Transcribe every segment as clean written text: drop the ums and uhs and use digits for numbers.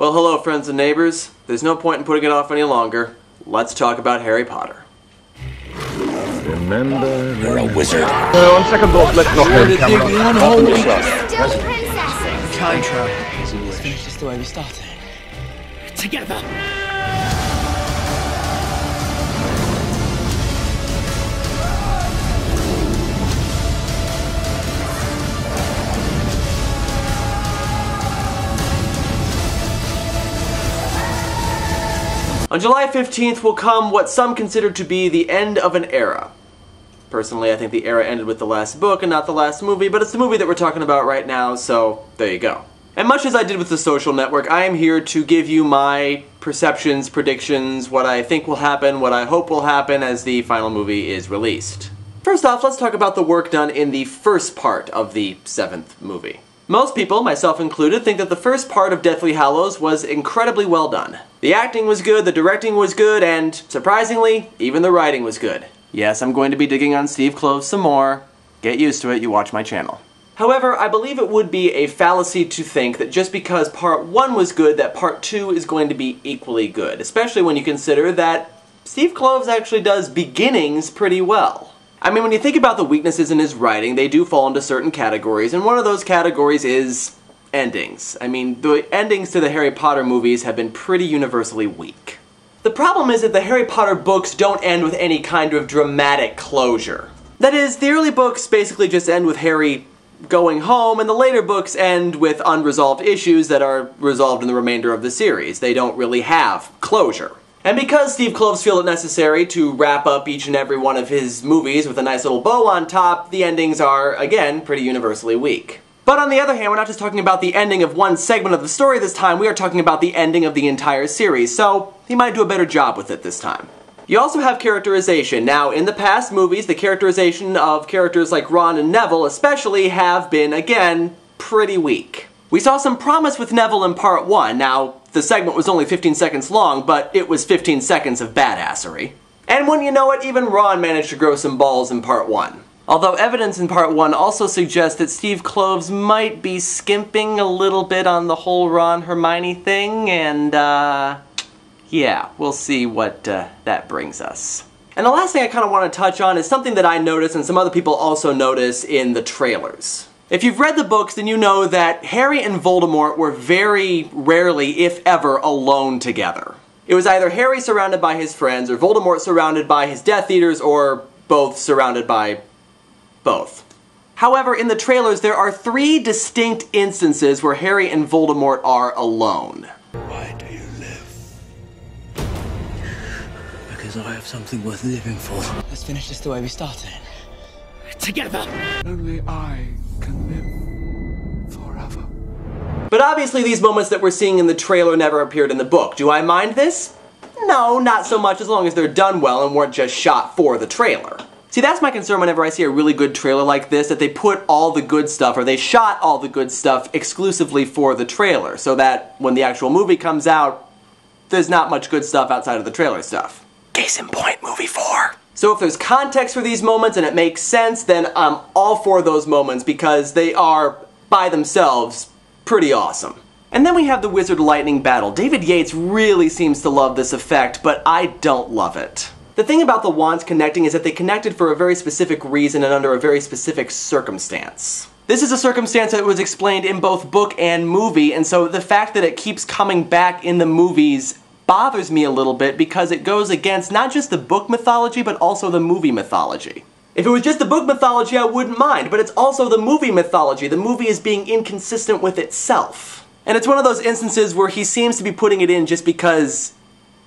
Well, hello friends and neighbors. There's no point in putting it off any longer. Let's talk about Harry Potter. Remember, you're a wizard. On second thought, let's not hold camera. One whole week. Still princesses. Time travel. Let's finish this the way we started. Together. On July 15th will come what some consider to be the end of an era. Personally, I think the era ended with the last book and not the last movie, but it's the movie that we're talking about right now, so there you go. And much as I did with The Social Network, I am here to give you my perceptions, predictions, what I think will happen, what I hope will happen as the final movie is released. First off, let's talk about the work done in the first part of the 7th movie. Most people, myself included, think that the first part of Deathly Hallows was incredibly well done. The acting was good, the directing was good, and, surprisingly, even the writing was good. Yes, I'm going to be digging on Steve Kloves some more. Get used to it, you watch my channel. However, I believe it would be a fallacy to think that just because Part 1 was good, that Part 2 is going to be equally good, especially when you consider that Steve Kloves actually does beginnings pretty well. I mean, when you think about the weaknesses in his writing, they do fall into certain categories, and one of those categories is endings. I mean, the endings to the Harry Potter movies have been pretty universally weak. The problem is that the Harry Potter books don't end with any kind of dramatic closure. That is, the early books basically just end with Harry going home, and the later books end with unresolved issues that are resolved in the remainder of the series. They don't really have closure. And because Steve Kloves feel it necessary to wrap up each and every one of his movies with a nice little bow on top, the endings are, again, pretty universally weak. But on the other hand, we're not just talking about the ending of one segment of the story this time, we are talking about the ending of the entire series, so he might do a better job with it this time. You also have characterization. Now, in the past movies, the characterization of characters like Ron and Neville especially have been, again, pretty weak. We saw some promise with Neville in Part 1. Now, the segment was only 15 seconds long, but it was 15 seconds of badassery. And when you know it, even Ron managed to grow some balls in Part 1. Although evidence in Part 1 also suggests that Steve Kloves might be skimping a little bit on the whole Ron-Hermione thing, and yeah, we'll see what that brings us. And the last thing I kind of want to touch on is something that I noticed and some other people also notice in the trailers. If you've read the books, then you know that Harry and Voldemort were very rarely, if ever, alone together. It was either Harry surrounded by his friends, or Voldemort surrounded by his Death Eaters, or both surrounded by both. However, in the trailers, there are 3 distinct instances where Harry and Voldemort are alone. Why do you live? Because I have something worth living for. Let's finish this the way we started. Together! Only I can live forever. But obviously these moments that we're seeing in the trailer never appeared in the book. Do I mind this? No, not so much, as long as they're done well and weren't just shot for the trailer. See, that's my concern whenever I see a really good trailer like this, that they put all the good stuff, or they shot all the good stuff exclusively for the trailer, so that when the actual movie comes out, there's not much good stuff outside of the trailer stuff. Case in point, movie 4. So if there's context for these moments and it makes sense, then I'm all for those moments because they are, by themselves, pretty awesome. And then we have the Wizard Lightning battle. David Yates really seems to love this effect, but I don't love it. The thing about the wands connecting is that they connected for a very specific reason and under a very specific circumstance. This is a circumstance that was explained in both book and movie, and so the fact that it keeps coming back in the movies bothers me a little bit because it goes against not just the book mythology, but also the movie mythology. If it was just the book mythology, I wouldn't mind, but it's also the movie mythology. The movie is being inconsistent with itself. And it's one of those instances where he seems to be putting it in just because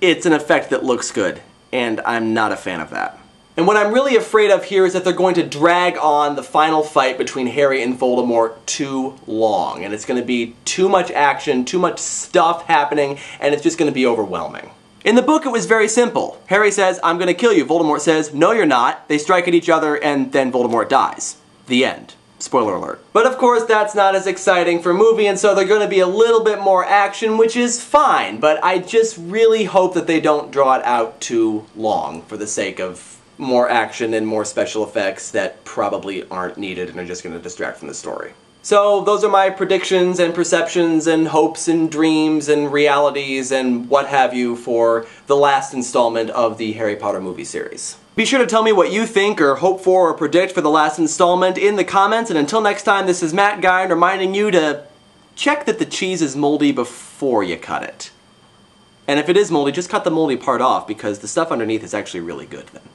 it's an effect that looks good, and I'm not a fan of that. And what I'm really afraid of here is that they're going to drag on the final fight between Harry and Voldemort too long. And it's going to be too much action, too much stuff happening, and it's just going to be overwhelming. In the book, it was very simple. Harry says, "I'm going to kill you." Voldemort says, "No, you're not." They strike at each other, and then Voldemort dies. The end. Spoiler alert. But of course, that's not as exciting for movie, and so they're going to be a little bit more action, which is fine. But I just really hope that they don't draw it out too long for the sake of more action and more special effects that probably aren't needed and are just going to distract from the story. So those are my predictions and perceptions and hopes and dreams and realities and what have you for the last installment of the Harry Potter movie series. Be sure to tell me what you think or hope for or predict for the last installment in the comments, and until next time, this is Matt Guy reminding you to check that the cheese is moldy before you cut it. And if it is moldy, just cut the moldy part off because the stuff underneath is actually really good then.